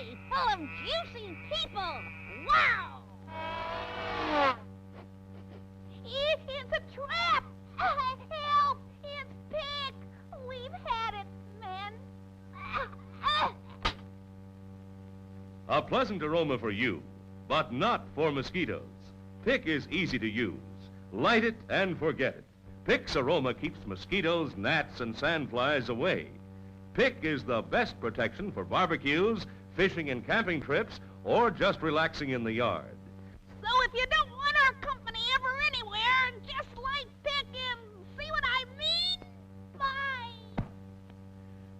city full of juicy people. Wow! It's a trap! Help! It's Pick! We've had it, men. A pleasant aroma for you, but not for mosquitoes. Pick is easy to use. Light it and forget it. Pick's aroma keeps mosquitoes, gnats, and sandflies away. Pick is the best protection for barbecues, fishing and camping trips, or just relaxing in the yard. So if you don't want our company ever anywhere, just light Pick and see what I mean? Bye!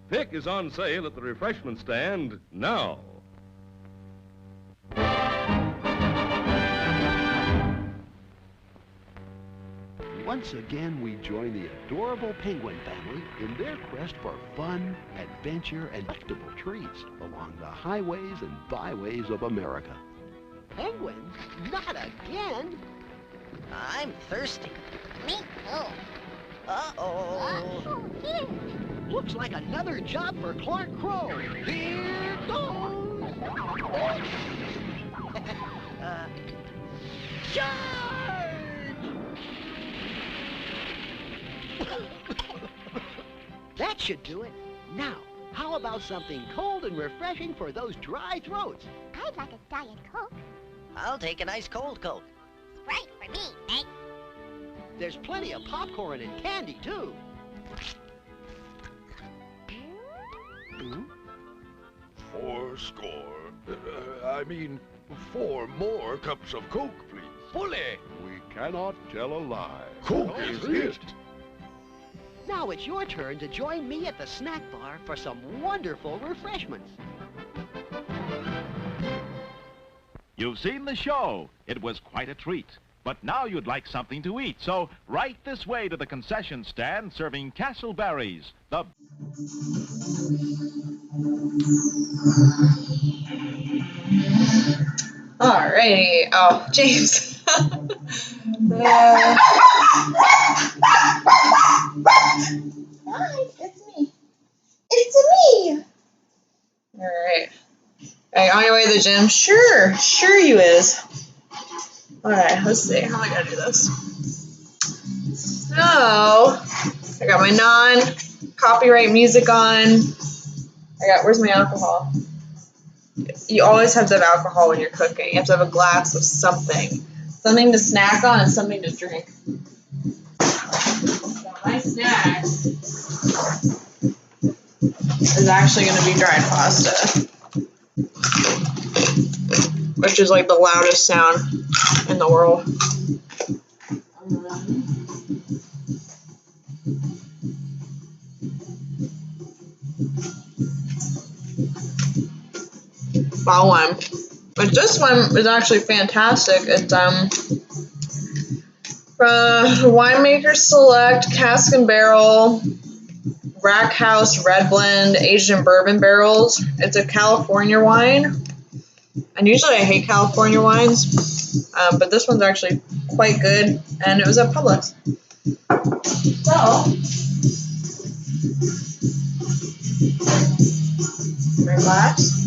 Pick is on sale at the refreshment stand now. Once again, we join the adorable penguin family in their quest for fun, adventure, and delectable treats along the highways and byways of America. Penguins? Not again! I'm thirsty. Me too. Uh-oh. Looks like another job for Clark Crow. Here goes! Charge! That should do it. Now, how about something cold and refreshing for those dry throats? I'd like a Diet Coke. I'll take an ice cold Coke. Sprite for me, eh? There's plenty of popcorn and candy, too. Four more cups of Coke, please. Bully! We cannot tell a lie. Coke is it. Now it's your turn to join me at the snack bar for some wonderful refreshments. You've seen the show. It was quite a treat. But now you'd like something to eat, so right this way to the concession stand serving Castleberries, the... Alrighty. Oh, James. Hi, it's me. It's me! Alright. Are you on your way to the gym? Sure you is. Alright, let's see. How am I gonna do this? So, I got my non-copyright music on. Where's my alcohol? You always have to have alcohol when you're cooking. You have to have a glass of something. Something to snack on and something to drink. So my snack is actually going to be dried pasta, which is like the loudest sound in the world. Bought one. But this one is actually fantastic. It's Winemaker Select Cask and Barrel Rack House Red Blend aged in bourbon barrels. It's a California wine. And usually I hate California wines, but this one's actually quite good, and it was at Publix. So, my glass.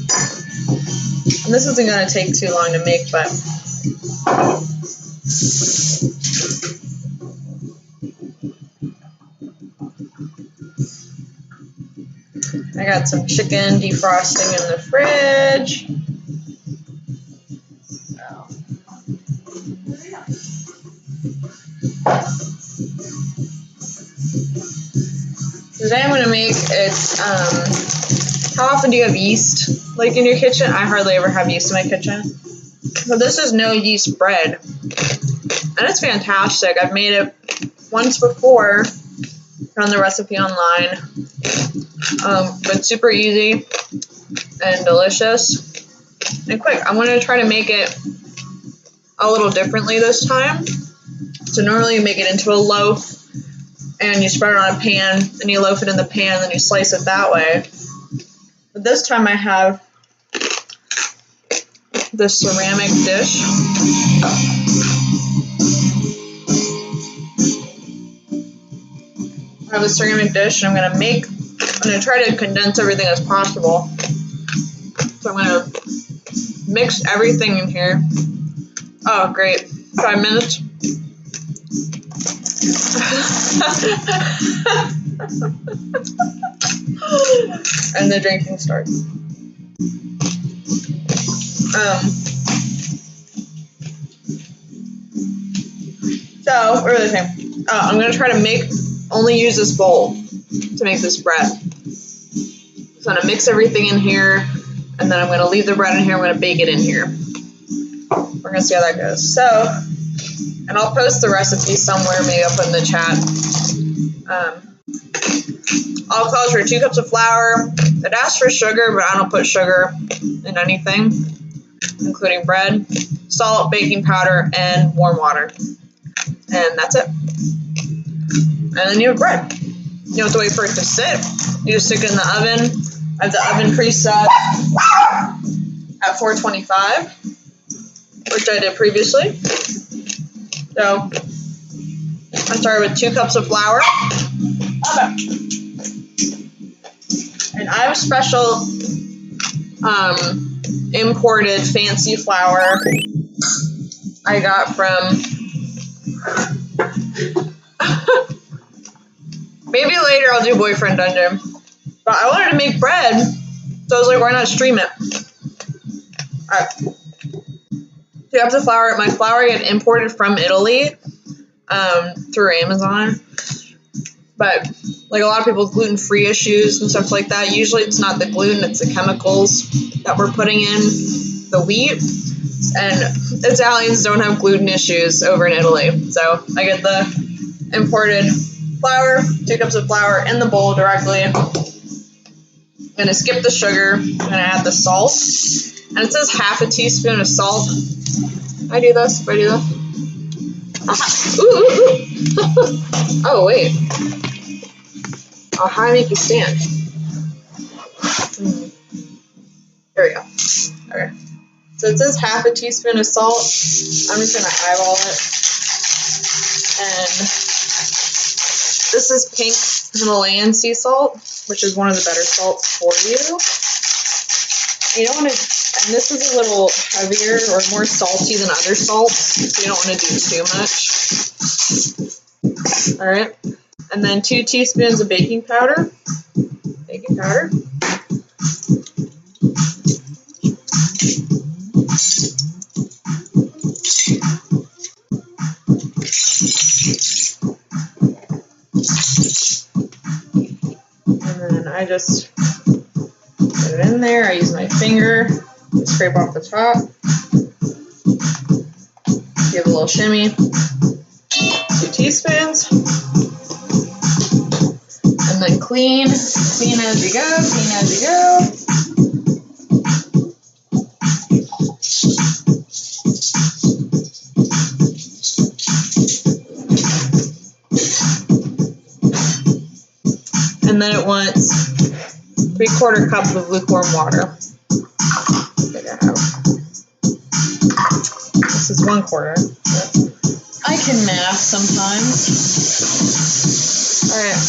And this isn't going to take too long to make, but I got some chicken defrosting in the fridge. Today I'm going to make it, how often do you have yeast, like, in your kitchen? I hardly ever have yeast in my kitchen. But this is no yeast bread. And it's fantastic. I've made it once before, found the recipe online. But super easy and delicious and quick. I'm going to try to make it a little differently this time. So normally you make it into a loaf and you spread it on a pan and you loaf it in the pan and then you slice it that way. But this time I have this ceramic dish. I have a ceramic dish and I'm going to try to condense everything as possible. So I'm gonna mix everything in here. Oh, great. 5 minutes. And the drinking starts. So, what are they saying? I'm gonna try to only use this bowl to make this bread. So I'm gonna mix everything in here, and then I'm gonna leave the bread in here. I'm gonna bake it in here. We're gonna see how that goes. So, and I'll post the recipe somewhere. Maybe I'll put in the chat. All calls for 2 cups of flour. It asks for sugar, but I don't put sugar in anything, including bread, salt, baking powder, and warm water. And that's it. And then you have bread. You don't have to wait for it to sit. You just stick it in the oven. I have the oven preset at 425, which I did previously. So I started with 2 cups of flour. And I have special imported fancy flour I got from maybe later I'll do Boyfriend Dungeon. But I wanted to make bread, so I was like, why not stream it? Alright. 2 cups of flour. My flour I get imported from Italy through Amazon. But like a lot of people with gluten-free issues and stuff like that, usually it's not the gluten, it's the chemicals that we're putting in the wheat. And Italians don't have gluten issues over in Italy. So I get the imported flour, 2 cups of flour in the bowl directly. I'm going to skip the sugar. I'm going to add the salt. And it says half a teaspoon of salt. I do this. If I do this. Ooh. Oh, wait. I'll high make you stand. There we go. Okay. So it says half a teaspoon of salt. I'm just going to eyeball it. And this is pink Himalayan sea salt, which is one of the better salts for you. You don't want to, and this is a little heavier or more salty than other salts, so you don't want to do too much. All right. And then 2 teaspoons of baking powder. Baking powder. And then I just put it in there. I use my finger to scrape off the top. Give a little shimmy. 2 teaspoons. And then clean as you go, clean as you go. And then it wants 3/4 cup of lukewarm water. This is 1/4. I can math sometimes. All right.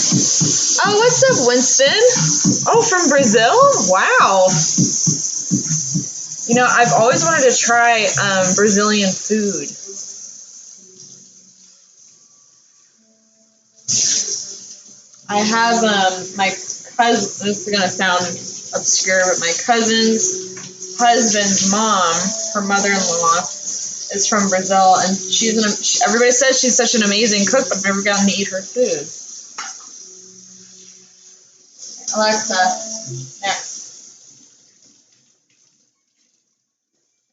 Oh, what's up, Winston? Oh, from Brazil? Wow. You know, I've always wanted to try Brazilian food. I have my cousin, this is going to sound obscure, but my cousin's husband's mom, her mother-in-law, is from Brazil, and everybody says she's such an amazing cook, but I've never gotten to eat her food. Alexa, next.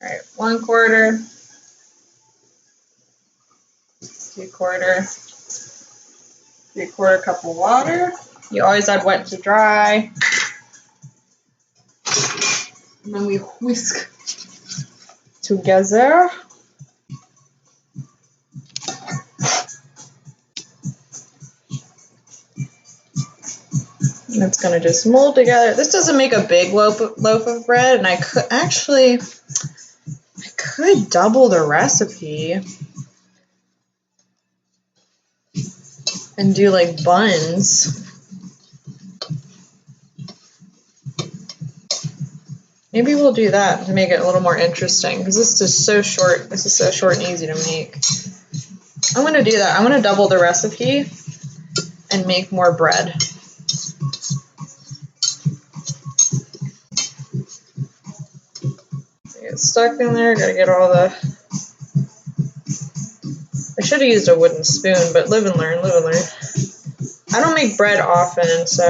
All right, 1/4, 2/4, 3/4 cup of water. You always add wet to dry. And then we whisk together. And it's going to just mold together. This doesn't make a big loaf of bread, and I could double the recipe and do like buns. Maybe we'll do that to make it a little more interesting, because this is so short. This is so short and easy to make. I'm going to do that. I'm going to double the recipe and make more bread. Get stuck in there. Got to get all the... I should have used a wooden spoon, but live and learn, live and learn. I don't make bread often, so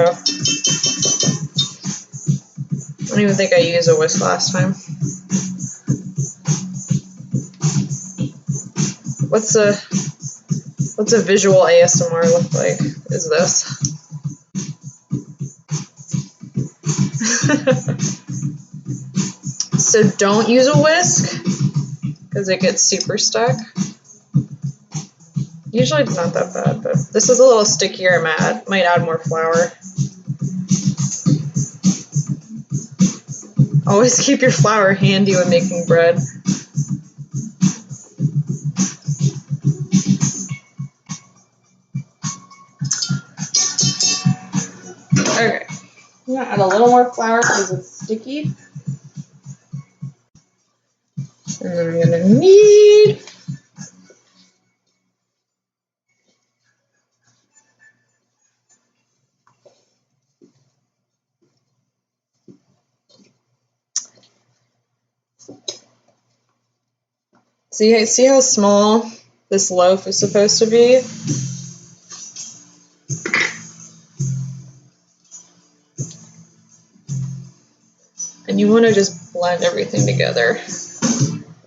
I don't even think I used a whisk last time. What's a visual ASMR look like? Is this? So don't use a whisk because it gets super stuck. Usually it's not that bad, but this is a little stickier. Might add more flour. Always keep your flour handy when making bread. Okay, I'm gonna add a little more flour because it's sticky. And then I'm gonna knead. See how small this loaf is supposed to be? And you want to just blend everything together.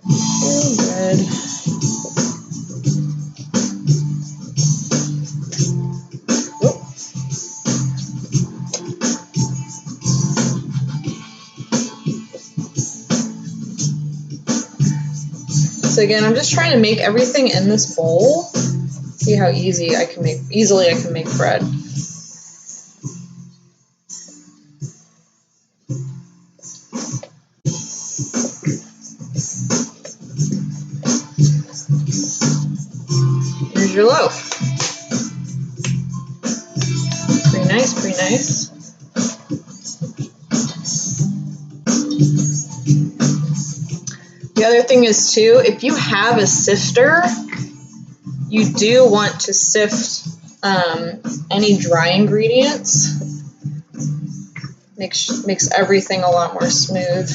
Good. So again, I'm just trying to make everything in this bowl. See how easily I can make bread. Here's your loaf. Pretty nice, pretty nice. The other thing is too, if you have a sifter, you do want to sift any dry ingredients. Makes everything a lot more smooth.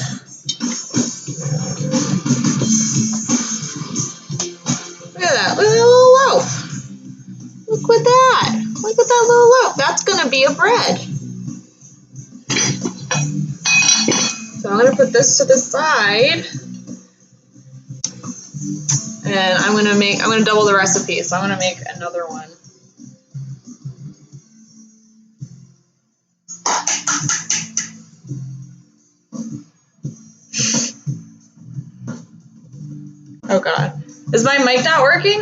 Look at that, look at that little loaf. Look at that. Look at that little loaf. That's gonna be a bread. So I'm gonna put this to the side. And I'm gonna double the recipe, so I'm gonna make another one. Oh God, is my mic not working?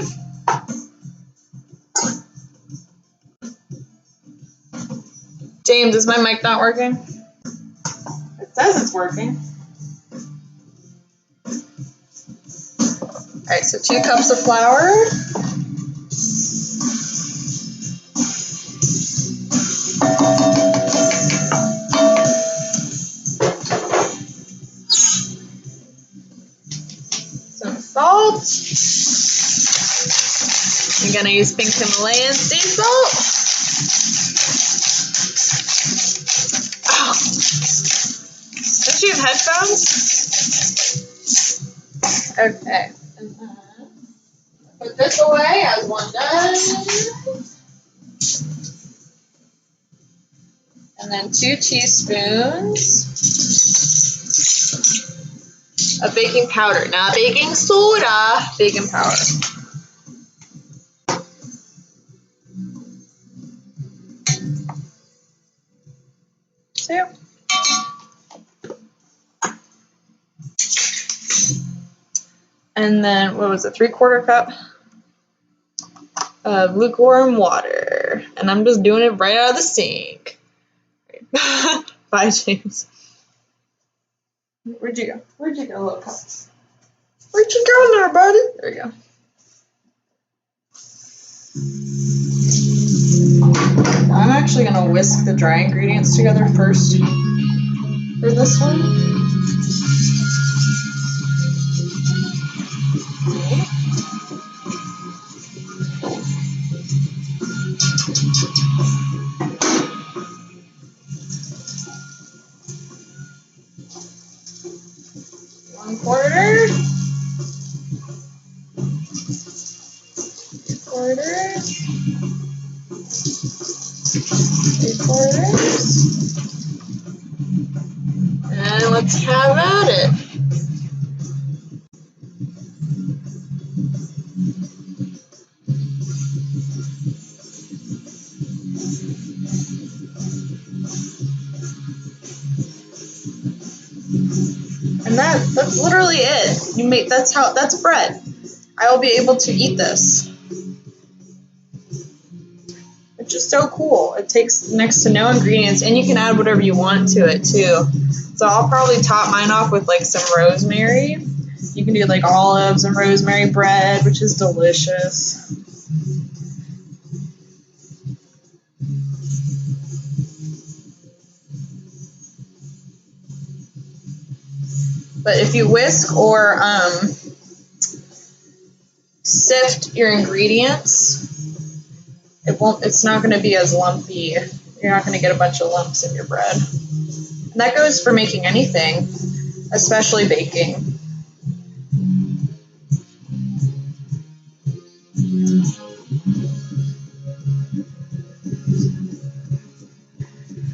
James, is my mic not working? It says it's working. All right, so 2 cups of flour. Some salt. I'm gonna use pink Himalayan sea salt. Oh. Don't you have headphones? Okay. Put this away as one does. And then 2 teaspoons of baking powder. Not baking soda, baking powder. So. And then, what was it, 3/4 cup of lukewarm water. And I'm just doing it right out of the sink. Bye, James. Where'd you go? Where'd you go, little cup? Where'd you go there, buddy? There you go. I'm actually going to whisk the dry ingredients together first for this one. quarter. Quarters. 3 quarters. And let's have at it. And that's literally it. That's bread. I will be able to eat this. Which is so cool. It takes next to no ingredients, and you can add whatever you want to it too. So I'll probably top mine off with like some rosemary. You can do like olives and rosemary bread, which is delicious. But if you whisk or sift your ingredients, it's not going to be as lumpy. You're not going to get a bunch of lumps in your bread. And that goes for making anything, especially baking.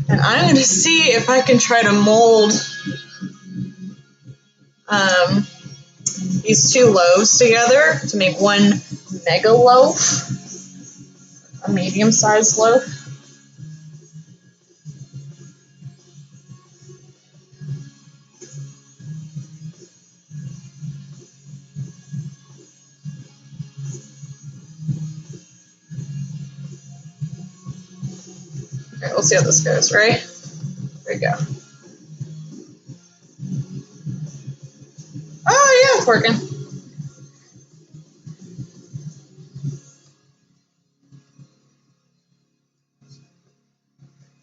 And I'm going to see if I can try to mold these 2 loaves together to make one mega loaf, a medium-sized loaf. Okay, we'll see how this goes, right? There we go. Oh, yeah, it's working.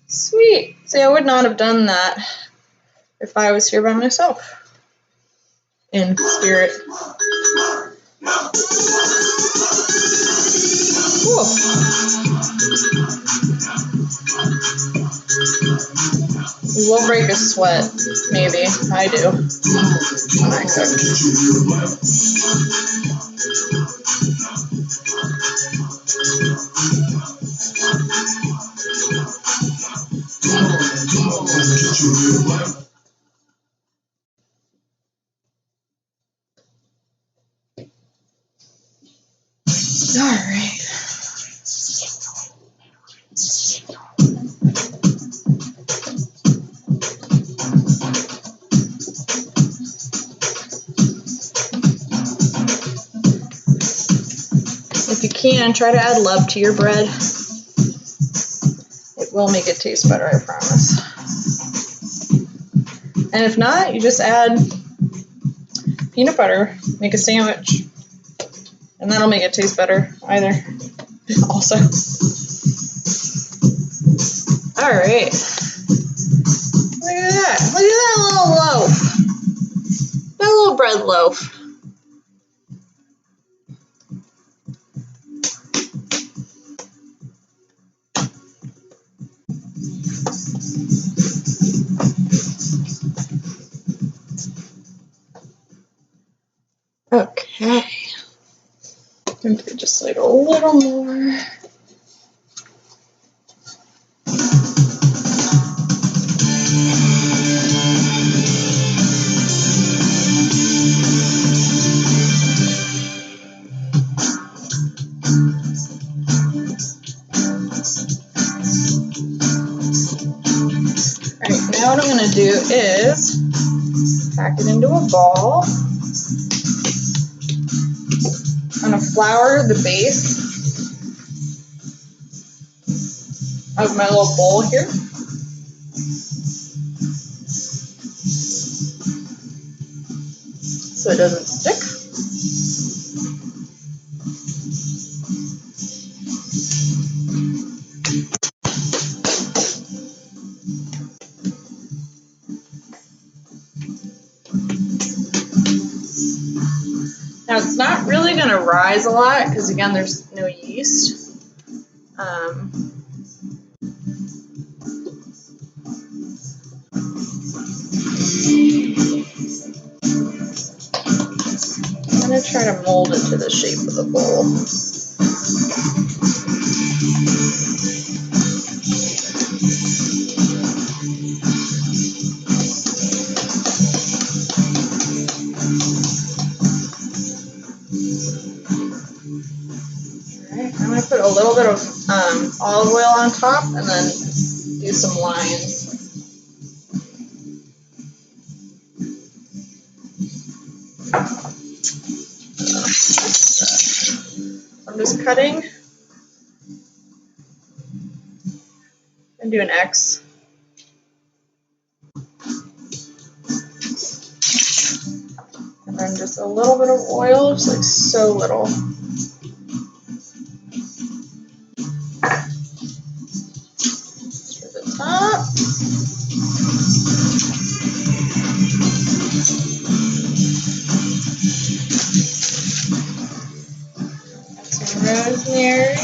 Sweet. See, I would not have done that if I was here by myself. In spirit. Cool. You will break a sweat, maybe. I do. When I cook. All right. If you can, try to add love to your bread. It will make it taste better, I promise. And if not, you just add peanut butter, make a sandwich, and that'll make it taste better either. Also. All right. Look at that. Look at that little loaf. That little bread loaf. Okay. Maybe just like a little more. Alright, now what I'm going to do is pack it into a ball. I'm going to flour the base of my little bowl here. So it doesn't stick. Now it's not really going to rise a lot because again there's no yeast. try to mold it to the shape of the bowl. Alright, I'm going to put a little bit of olive oil on top and then do some lines. I'm just cutting and do an X. And then just a little bit of oil, just like so little. To the top. Add some rosemary.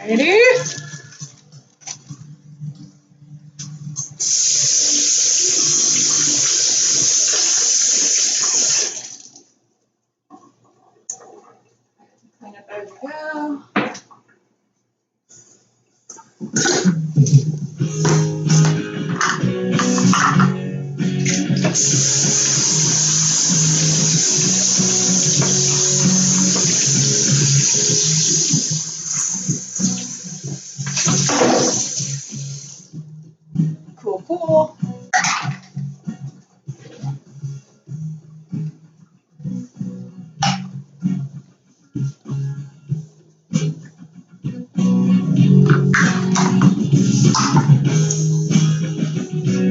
Alrighty. Clean up as we go. Cool, cool.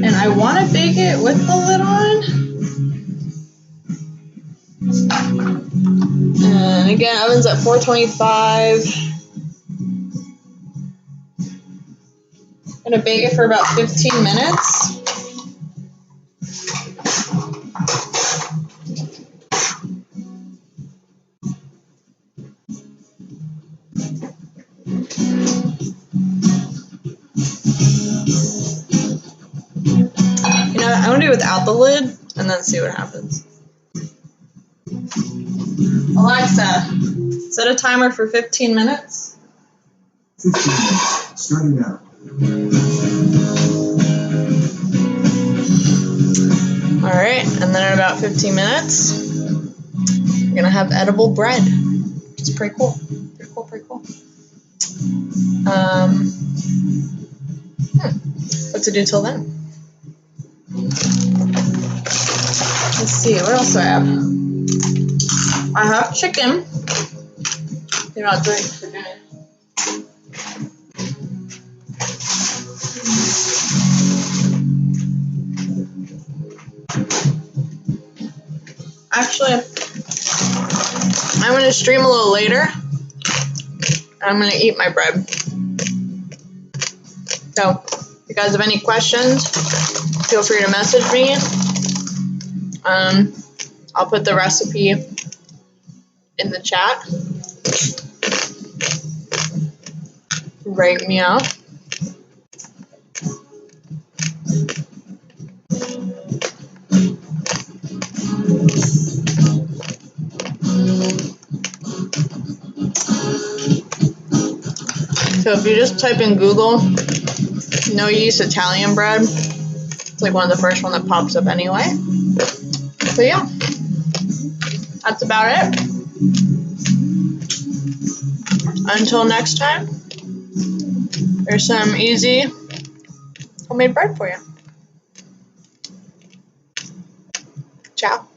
And I want to bake it with the lid on. And again, oven's at 425. I'm gonna bake it for about 15 minutes. You know, I'm gonna do it without the lid and then see what happens. Alexa, set a timer for 15 minutes. 15 minutes, starting now. Alright, and then in about 15 minutes, we're gonna have edible bread. It's pretty cool. Pretty cool. What to do till then? Let's see, what else do I have? I have chicken. You're not doing it for dinner. Actually, I'm going to stream a little later. I'm going to eat my bread. So, if you guys have any questions, feel free to message me. I'll put the recipe in the chat. Write me out. So if you just type in Google, no yeast Italian bread, it's like one of the first one that pops up anyway. So yeah, that's about it. Until next time, there's some easy homemade bread for you. Ciao.